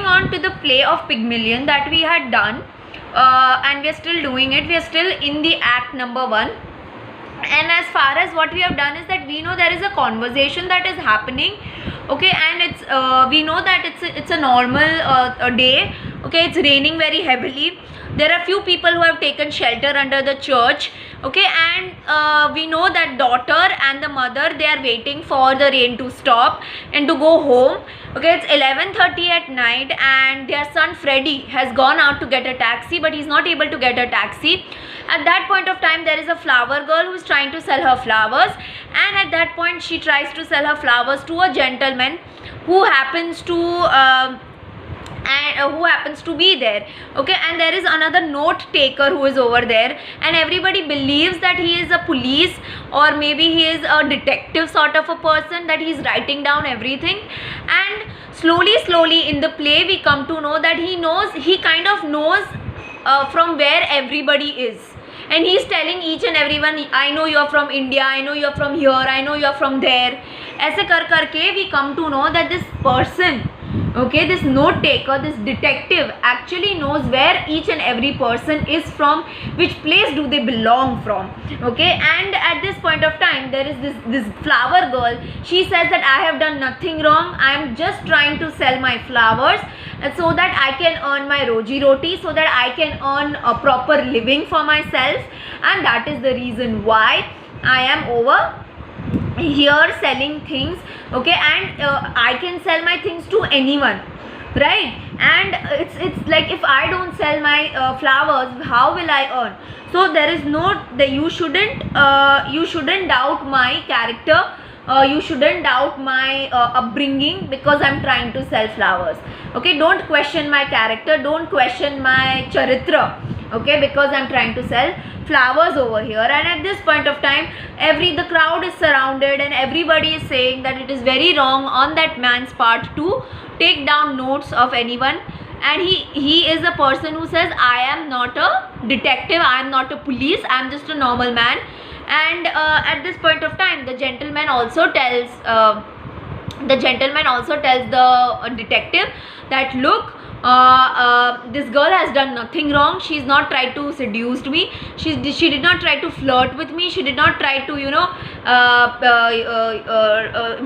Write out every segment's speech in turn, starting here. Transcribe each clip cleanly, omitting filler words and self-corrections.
moving on to the play of Pygmalion that we had done, and we are still doing it. We are still in the act number 1. And as far as what we have done is that we know there is a conversation that is happening, okay, and it's we know that it's a normal day, okay, it's raining very heavily. There are few people who have taken shelter under the church, okay, and we know that daughter and the mother, they are waiting for the rain to stop and to go home, okay. It's 11:30 at night and their son Freddy has gone out to get a taxi, but he's not able to get a taxi. At that point of time, there is a flower girl who is trying to sell her flowers, and at that point she tries to sell her flowers to a gentleman who happens to be there, okay. And there is another note taker who is over there, and everybody believes that he is a police or maybe he is a detective sort of a person, that he is writing down everything. And slowly in the play we come to know that he kind of knows from where everybody is, and he's telling each and everyone, I know you are from India, I know you are from here, I know you are from there. ऐसे करके we come to know that this person, okay, this note taker, this detective actually knows where each and every person is from, which place do they belong from, okay. And at this point of time, there is this flower girl. She says that I have done nothing wrong, I am just trying to sell my flowers so that I can earn my roji roti, so that I can earn a proper living for myself, and that is the reason why I am over here selling things, okay. And I can sell my things to anyone, right? And it's like, if I don't sell my flowers, how will I earn? So there is no, you shouldn't doubt my character, you shouldn't doubt my upbringing, because I'm trying to sell flowers, okay. Don't question my character, don't question my charitra, okay, because I'm trying to sell flowers over here. And at this point of time, the crowd is surrounded and everybody is saying that it is very wrong on that man's part to take down notes of anyone, and he is a person who says, I am not a detective, I am not a police, I am just a normal man. And at this point of time, the gentleman also tells the detective that, look, this girl has done nothing wrong, she has not tried to seduce me, she did not try to flirt with me, she did not try to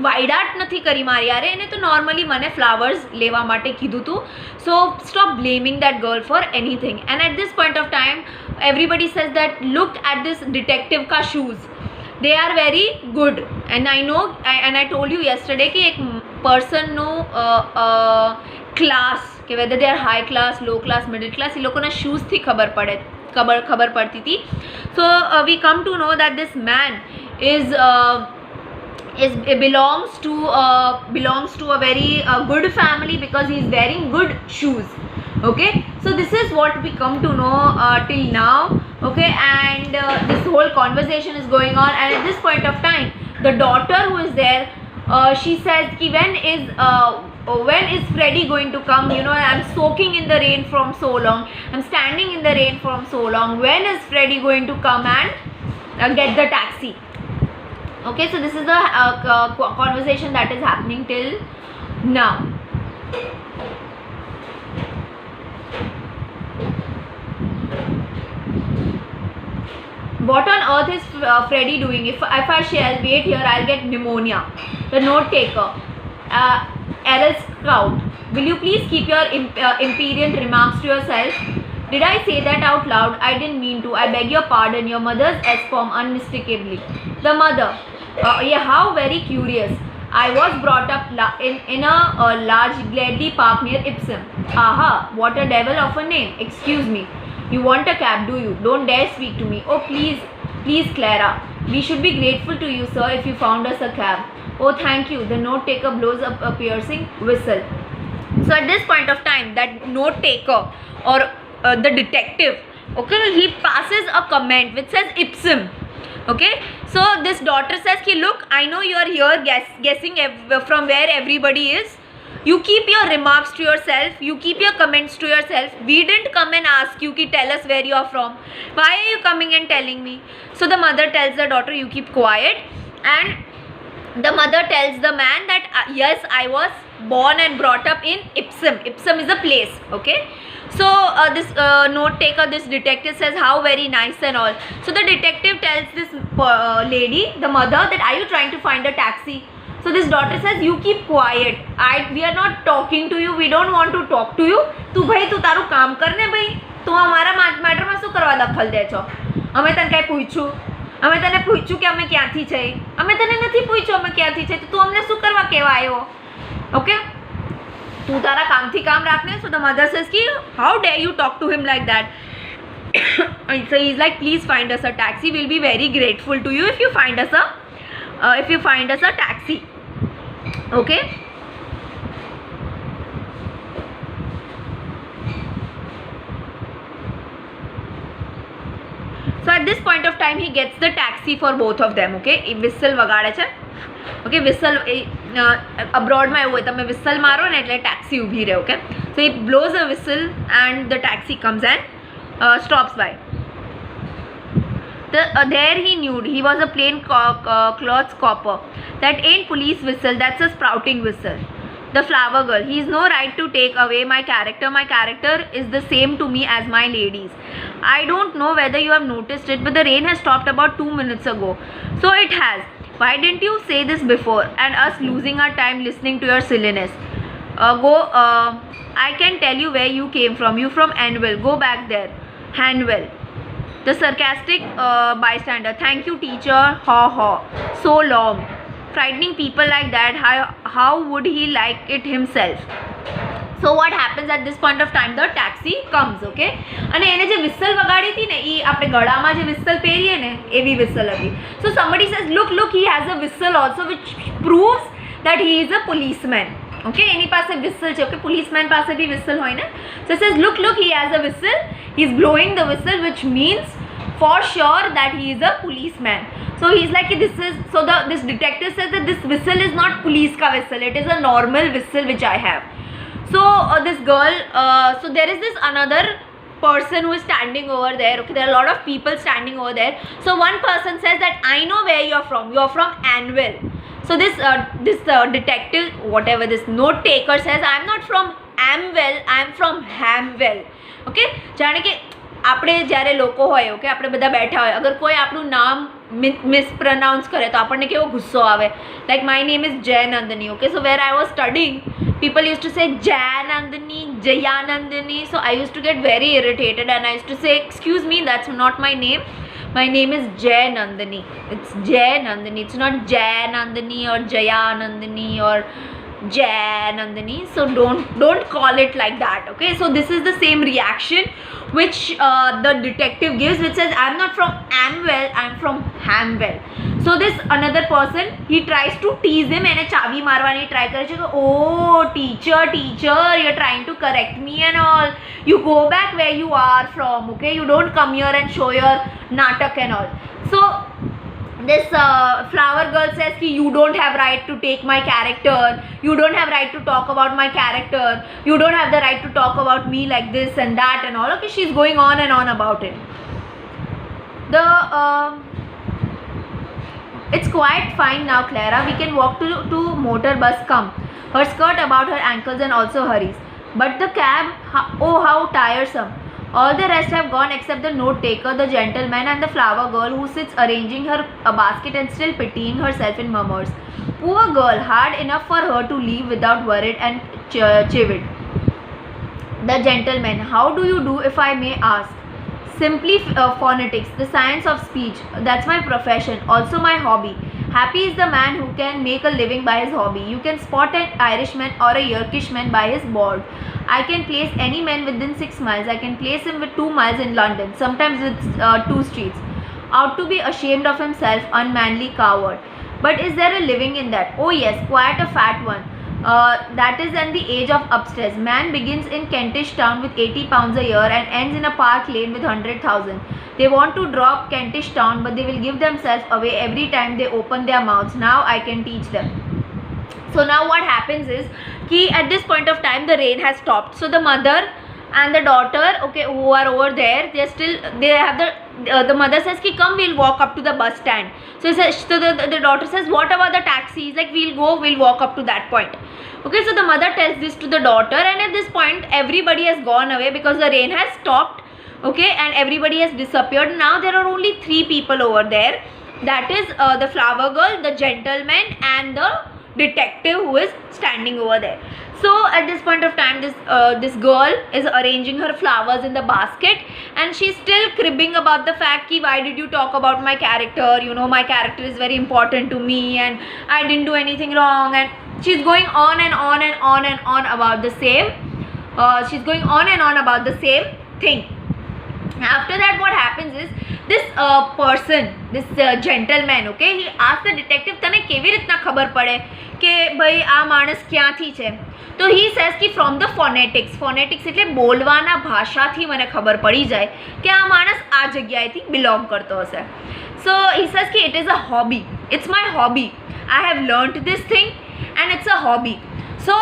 વાયડાટ નથી કરી મારી યારે, એને તો normally મને flowers લેવા માટે કીધું હતું. So stop blaming that girl for anything. And at this point of time, everybody says that, look at this detective ka shoes, they are very good. And I know, and I told you yesterday कि एक person no class, कि whether they are high class, low class, middle class, ये लोगों ने shoes थी खबर पड़ती थी. So we come to know that this man belongs to a very good family, because he is wearing good shoes, okay. So this is what we come to know till now, okay. And this whole conversation is going on, and at this point of time, the daughter who is there, she says ki when is Freddy going to come? I'm soaking in the rain from so long, I'm standing in the rain from so long, when is Freddy going to come and get the taxi? Okay, so this is the conversation that is happening till now. What on earth is Freddy doing? If I shall wait here, I'll get pneumonia. The note taker, Errol Scout, will you please keep your impertinent remarks to yourself? Did I say that out loud? I didn't mean to. I beg your pardon. Your mother's S-form unmistakably. The mother. Yeah, how very curious. I was brought up in a large Gladly Park near Ipswich. Aha, what a devil of a name. Excuse me. You want a cab, do you? Don't dare speak to me. Oh, please, Clara. We should be grateful to you, sir, if you found us a cab. Oh, thank you. The note taker blows up a piercing whistle. So at this point of time, that note taker or the detective, okay, he passes a comment which says Ipsum. Okay, so this daughter says ki, look, I know you are here guessing from where everybody is. You keep your remarks to yourself, you keep your comments to yourself. We didn't come and ask you ki tell us where you are from. Why are you coming and telling me? So the mother tells the daughter, you keep quiet. And the mother tells the man that yes, I was born and brought up in Ipsum. Ipsum is a place, okay. So this note taker, this detective says how very nice and all. So the detective tells this lady, the mother, that are you trying to find a taxi? So this daughter says, you keep quiet. We are not talking to you. We don't want to talk to you. તું ભાઈ તું તારું કામ કર ને ભાઈ. તું અમારા મેટરમાં શું કરવા દખલ દે છો? અમે તને કાંઈ પૂછ્યું? અમે તને પૂછ્યું કે અમે ક્યાંથી છે? અમે તને નથી પૂછ્યું અમે ક્યાંથી છે. તો તું અમને શું કરવા કહેવા આવ્યો? ઓકે, તું તારા કામથી કામ રાખને. So the mother says ki how dare you talk to him like that. So he's like, please find us a taxi. We'll be very grateful to you if you find us a taxi. Okay. So at this point of time he gets the taxi for both of them. Okay, whistle વગાડે છે. Okay, whistle abroad માં એવું હોય, તમે whistle મારો ને એટલે taxi ઊભી રહે. Okay, so he blows a whistle and the taxi comes and stops by. There he knew he was a plain clothes copper. That ain't police whistle, that's a sprouting whistle. The flower girl, he has no right to take away my character. My character is the same to me as my lady's. I don't know whether you have noticed it, but the rain has stopped about 2 minutes ago. So it has. Why didn't you say this before? And us losing our time listening to your silliness. I can tell you where you came from. You from Anvil. Go back there. Hanwell. The sarcastic bystander. Thank you, teacher. Ha ha. So long. Frightening people like that. How would he like it himself? So what happens at this point of time? The taxi comes, okay? અને એને જે whistle વગાડી હતી ને, એ આપણે ગળામાં જે whistle પહેરીએ ને, એવી whistle હતી. So somebody says, look, he has a whistle also, which proves that he is a policeman. Okay, એની પાસે whistle છે. Okay, policeman પાસે ભી whistle હોય ને. So it says, look, he has a whistle. He's blowing the whistle, which means for sure that he is a policeman. So he's like, this detective says that this whistle is not police ka whistle. It is a normal whistle which I have. So this girl, so there is this another person who is standing over there. Okay, there are a lot of people standing over there. So one person says that I know where you are from. You are from Anvil. So this detective, whatever this note taker says, I am not from Amwell. I am from Hamwell. Okay, જાણે કે આપણે જ્યારે લોકો હોય, okay, આપણે બધા બેઠા હોય, અગર કોઈ આપણું નામ મિસપ્રોનાઉન્સ કરે તો આપણને કેવો ગુસ્સો આવે. Like my name is Jay Nandini. Okay, so where I was studying, people used to say Jayanandini, Jayanandini. So I used to get very irritated and I used to say, excuse me, that's not my name. My name is Jay Nandini. It's Jay Nandini. It's not Jay Nandini or Jayanandini or Jay Nandini. So don't call it like that. Okay. So this is the same reaction which the detective gives, which says, I'm not from Amwell, I'm from Hamwell. So this another person, he tries to tease him and chavi marwani try kare che, oh teacher, you're trying to correct me and all. You go back where you are from. Okay, you don't come here and show your natak and all. So this flower girl says ki you don't have right to take my character, you don't have right to talk about my character, you don't have the right to talk about me like this and that and all. Okay, she's going on and on about it. It's quite fine now, Clara. We can walk to motor bus. Come. Her skirt about her ankles and also hurries. But the cab, oh how tiresome. All the rest have gone except the note taker, the gentleman and the flower girl who sits arranging her basket and still pitying herself in murmurs. Poor girl, hard enough for her to leave without worried and chived. The gentleman, how do you do if I may ask? Simply phonetics, the science of speech. That's my profession, also my hobby. Happy is the man who can make a living by his hobby. You can spot an Irishman or a Yorkishman by his board. I can place any man within 6 miles. I can place him with 2 miles in London, sometimes with 2 streets. Out to be ashamed of himself, unmanly coward. But is there a living in that? Oh yes, quite a fat one. That is in the age of upstairs. Man begins in Kentish Town with 80 pounds a year and ends in a park lane with 100,000. They want to drop Kentish Town, but they will give themselves away every time they open their mouths. Now I can teach them. So now what happens is, at this point of time the rain has stopped. So the mother and the daughter, okay, who are over there, they have the mother says ki come, we'll walk up to the bus stand. So the daughter says, what about the taxis? Like, we'll walk up to that point. Okay, so the mother tells this to the daughter, and at this point everybody has gone away because the rain has stopped. Okay, and everybody has disappeared. Now there are only 3 people over there. That is the flower girl, the gentleman, and the detective who is standing over there. So at this point of time, this girl is arranging her flowers in the basket, and she's still cribbing about the fact ki, why did you talk about my character? You know, my character is very important to me, and I didn't do anything wrong. And she's going on and on and on and on about the same. She's going on and on about the same thing. After that, what happens is this person, this gentleman, okay, he asks the detective, તને કેવી રીતના ખબર પડે કે ભાઈ આ માણસ ક્યાંથી છે? તો he says કે from the phonetics એટલે બોલવાના ભાષાથી મને ખબર પડી જાય કે આ માણસ આ જગ્યાએથી belong કરતો હશે. So he says કે it is a hobby, it's my hobby, I have learnt this thing and it's a hobby. So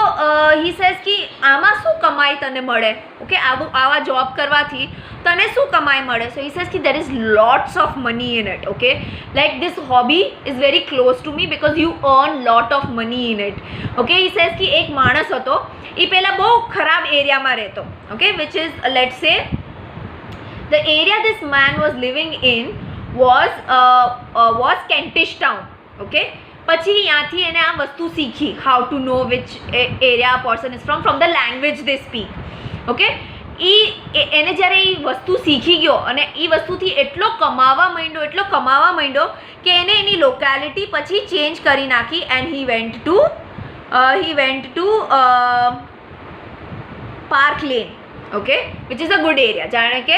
he says कि આમાં શું કમાઈ તને મળે? ઓકે, આવા જોબ કરવાથી તને શું કમાઈ મળે? So he says कि there is lots of money in it. Okay, like this hobby is very close to me because you earn lot of money in it. Okay, he says कि એક માણસ હતો, એ પહેલા બહુ ખરાબ એરિયામાં રહેતો. Okay, which is let's say the area this man was living in was Kentish Town. Okay, પછી ત્યાંથી એને આ વસ્તુ શીખી, how to know which area person is from the language they speak. Okay, એને જ્યારે એ વસ્તુ શીખી ગયો અને એ વસ્તુથી એટલો કમાવા માંડ્યો કે એને એની લોકેલિટી પછી ચેન્જ કરી નાખી, and he went to Park Lane. Okay, which is a good area. જાણે કે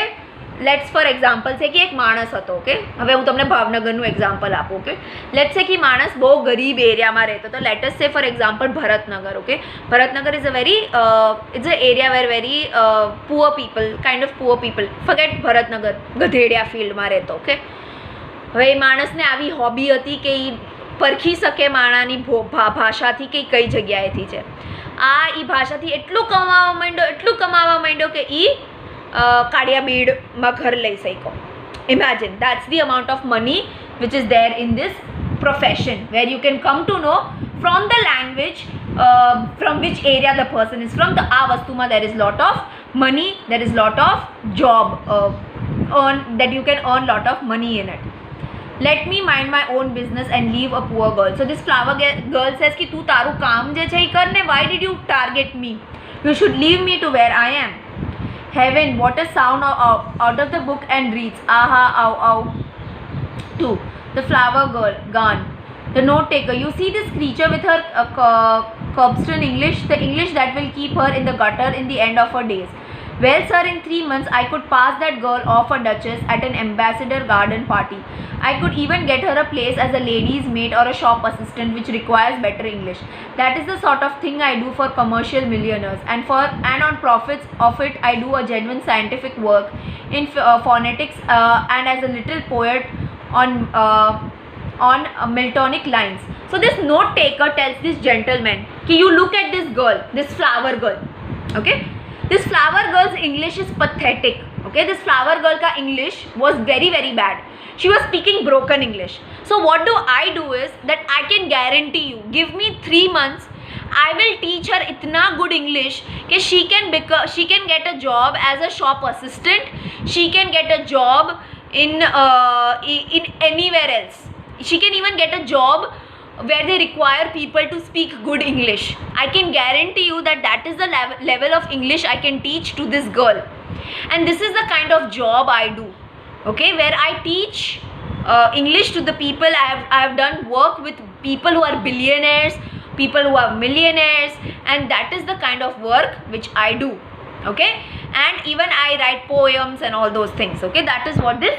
લેટ્સ ફોર એક્ઝામ્પલ છે કે એક માણસ હતો. ઓકે, હવે હું તમને ભાવનગરનું એક્ઝામ્પલ આપું. ઓકે, લેટ્સ છે કે માણસ બહુ ગરીબ એરિયામાં રહેતો હતો. Let us say for example Bharatnagar. Okay, Bharatnagar is a very it's a area where very poor people, kind of poor people. Forget Bharatnagar, Gadhedia ફિલ્ડમાં રહેતો. ઓકે, હવે એ માણસને આવી હોબી હતી કે એ પરખી શકે માણાની ભાષાથી કે કઈ જગ્યાએથી છે. એ ભાષાથી એટલું કમાવા માંડ્યો કે એ કાળિયાબીડમાં ઘર લઈ શક્યો. Imagine, that's the amount of money which is there in this profession, where you can come to know from the language from which area the person is from. The આ વસ્તુમાં there is lot of money, there is lot of job that you can earn lot of money in it. Let me mind my own business and leave a poor girl. So this flower girl says कि तू तारू काम जे છે કર ને, why did you target me? You should leave me to where I am. Heaven, what a sound out of the book and reads. Aha, ow, ow. 2. The flower girl, gone. The note taker. You see this creature with her Cobston English, the English that will keep her in the gutter in the end of her days. Well, sir, in 3 months I could pass that girl off a duchess at an ambassador garden party. I could even get her a place as a lady's maid or a shop assistant, which requires better English. That is the sort of thing I do for commercial millionaires, and on profits of it I do a genuine scientific work in phonetics and as a little poet on Miltonic lines. So this note taker tells this gentleman कि you look at this girl, this flower girl. Okay, this flower girl's English is pathetic. Okay, this flower girl ka English was very very bad. She was speaking broken English. So what do I do is that I can guarantee you, give me 3 months, I will teach her itna good English that she can get a job as a shop assistant. She can get a job in anywhere else. She can even get a job where they require people to speak good English. I can guarantee you that is the level of English I can teach to this girl. And this is the kind of job I do. Okay, where I teach English to the people. I have done work with people who are billionaires, people who are millionaires, and that is the kind of work which I do. Okay, and even I write poems and all those things. Okay, that is what this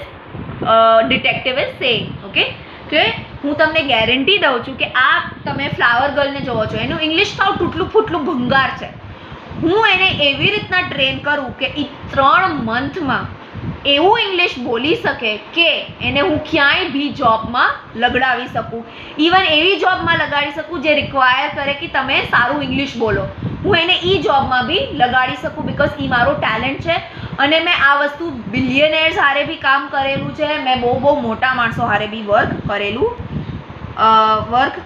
detective is saying. Okay, કે હું તમને guarantee દઉં છું કે આ તમે flower ગર્લને જોવો છો, એનું ઇંગ્લિશ સાવ તૂટલું ફૂટલું ભંગાર છે. હું એને એવી રીતના ટ્રેન કરું કે એ 3 મંથમાં એવું ઇંગ્લિશ બોલી શકે કે એને હું ક્યાંય બી જોબમાં લગાડી શકું. ઇવન એવી જોબમાં લગાડી શકું જે રિક્વાયર કરે કે તમે સારું ઇંગ્લિશ બોલો. હું એને એ જોબમાં બી લગાડી શકું બિકોઝ એ મારો ટેલેન્ટ છે અને મેં આ વસ્તુ બિલિયનેર્સ હારે બી કામ કરેલું છે, મેં બહુ બહુ મોટા માણસો હારે બી વર્ક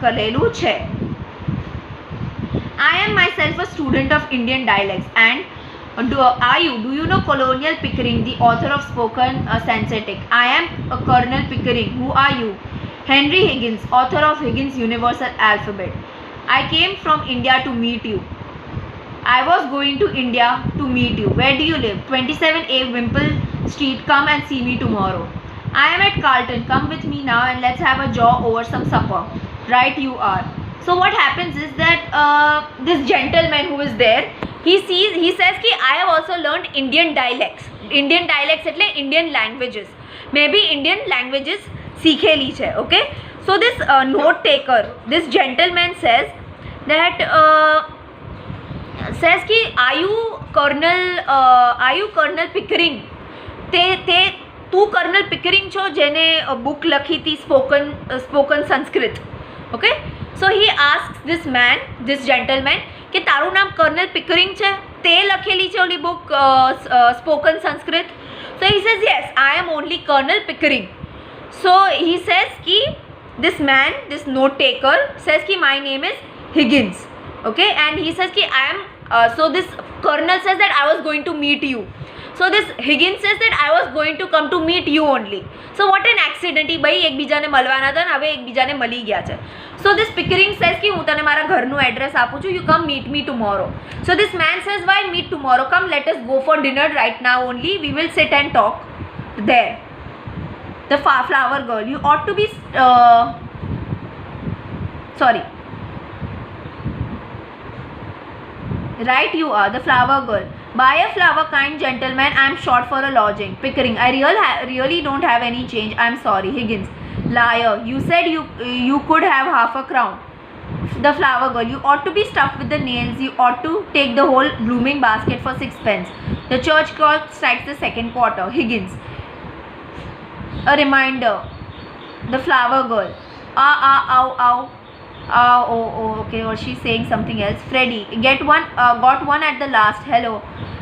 કરેલું છે. I am myself a student of Indian dialects and do you know Colonel Pickering, the author of Spoken Synthetic? I am Colonel Pickering. Who are you? Henry Higgins, author of Higgins Universal Alphabet. I came from India to meet you. I was going to India to meet you. Where do you live? 27A Wimple Street. Come and see me tomorrow. I am at Carlton. Come with me now and let's have a jaw over some supper. Right you are. So what happens is that this gentleman who is there, he says ki I have also learned Indian dialects. Indian dialects એટલે Indian languages. Maybe Indian languages सीखेली છે. Okay. So this note taker, this gentleman says that कि are you Colonel Pickering? તે તું kernel પિકરિંગ છો જેને book લખી હતી spoken Sanskrit. Okay. So he asks this gentleman કે તારું નામ કર્નલ પિકરિંગ છે, તે લખેલી છે ઓલી book spoken Sanskrit. So he says yes, I am only Colonel Pickering. So he says ki this note taker says ki my name is Higgins. Okay, and he says ki I am so this colonel says that I was going to meet you. So this Higgins says that I was going to come to meet you only. So what an accident, એ ભાઈ એકબીજાને મળવાના હતા ને હવે એકબીજાને મળી ગયા છે. So this Pickering says कि હું તને મારા ઘરનું એડ્રેસ આપું છું, you come meet me tomorrow. So this man says why meet tomorrow, come let us go for dinner right now only, we will sit and talk there. The flower girl, you ought to be sorry, right you are. The flower girl, buy a flower kind gentleman, I am short for a lodging. Pickering, I really don't have any change, I am sorry. Higgins, liar, you said you could have half a crown. The flower girl, you ought to be stuffed with the nails, you ought to take the whole blooming basket for 6 pence. The church clock strikes the second quarter. Higgins, a reminder. The flower girl, ow, okay, or she's saying something else. Freddie, got one at the last. Hello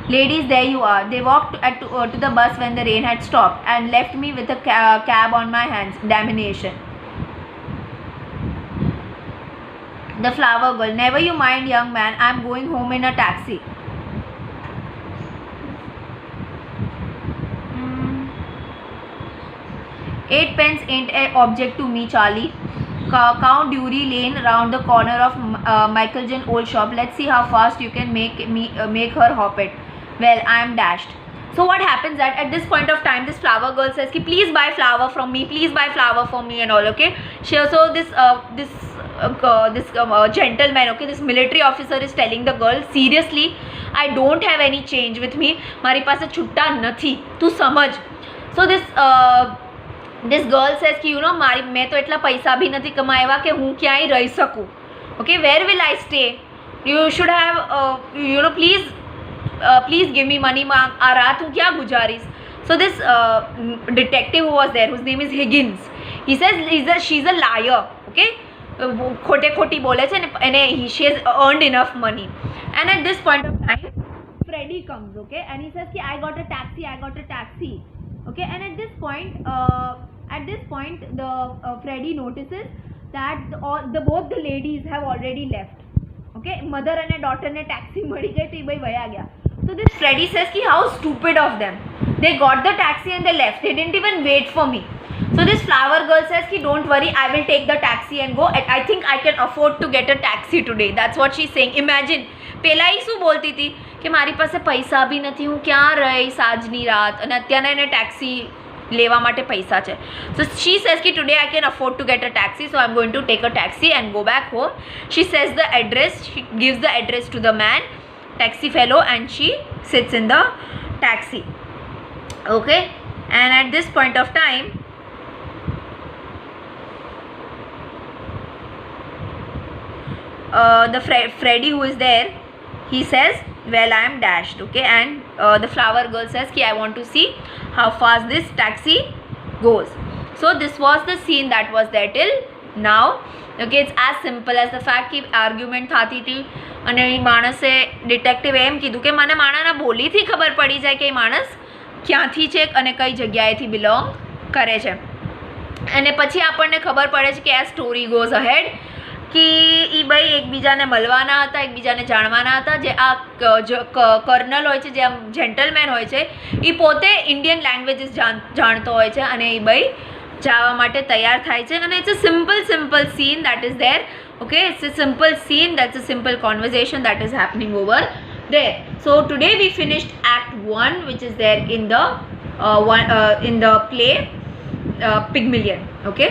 ladies, there you are. They walked to the bus when the rain had stopped and left me with a cab on my hands. Damnation. The flower girl, never you mind young man, I am going home in a taxi. 8 pence ain't an object to me, Charlie. Count Dury Lane round the corner of Michaeljan old shop. Let's see how fast you can make her hop it. Well, I am dashed. So what happens that at this point of time, this flower girl says ki please buy flower from me, please buy flower for me and all. Okay. So this gentleman, okay, this military officer is telling the girl, seriously, I don't have any change with me, મારી પાસે છૂટા નથી, તું સમજ. So this girl says कि you know मैं तो એટલા પૈસા भी નથી કમાયા કે હું ક્યાંય રહી શકું. Okay, where will I stay? You should have you know please give me money. આ રાત હું ક્યાં ગુજારીશ? So this detective who was there, whose name is Higgins, he says she's a liar. Okay, ખોટી બોલે છે અને she has earned enough money. And at this point of time, Freddie comes, okay, and he says कि I got a taxi. Okay, and at this point the Freddie notices that both the ladies have already left. Okay, mother and daughter ne taxi મળી ગઈ તો એ ભાઈ વયા ગયા. So this Freddie says ki how stupid of them, they got the taxi and they left, they didn't even wait for me. So this flower girl says ki don't worry, I will take the taxi and go. I think I can afford to get a taxi today. That's what she's saying. Imagine, પહેલા એ શું બોલતી હતી કે મારી પાસે પૈસા બી નથી, હું ક્યાં રહીશ આજની રાત, અને અત્યારે એને ટેક્સી લેવા માટે પૈસા છે. So she says ki today I can afford to get a taxi, so I'm going to take a taxi and go back home. She says the address, she gives the address to the man, taxi fellow, and she sits in the taxi. Okay, and at this point of time, the Freddie who is there, he says well I am dashed. Okay, and the flower girl says ki I want to see how fast this taxi goes. So this was the scene that was there till now. Okay, it's as simple as the fact કે argument થતી હતી અને એ માણસે ડિટેક્ટિવે એમ કીધું કે મને માણાના બોલીથી ખબર પડી જાય કે એ માણસ ક્યાંથી છે અને કઈ જગ્યાએથી બિલોંગ કરે છે. અને પછી આપણને ખબર પડે છે કે આ સ્ટોરી ગોઝ અહેડ કે એ ભાઈ એકબીજાને મળવાના હતા, એકબીજાને જાણવાના હતા. જે આ કર્નલ હોય છે, જે આમ જેન્ટલમેન હોય છે, એ પોતે ઇન્ડિયન લેંગ્વેજીસ જાણતો હોય છે અને એ ભાઈ જવા માટે તૈયાર થાય છે. અને it's a simple scene that is there. Okay, it's a simple scene, that's a simple conversation that is happening over there. So today we finished act 1, which is there in the play Pygmalion. Okay.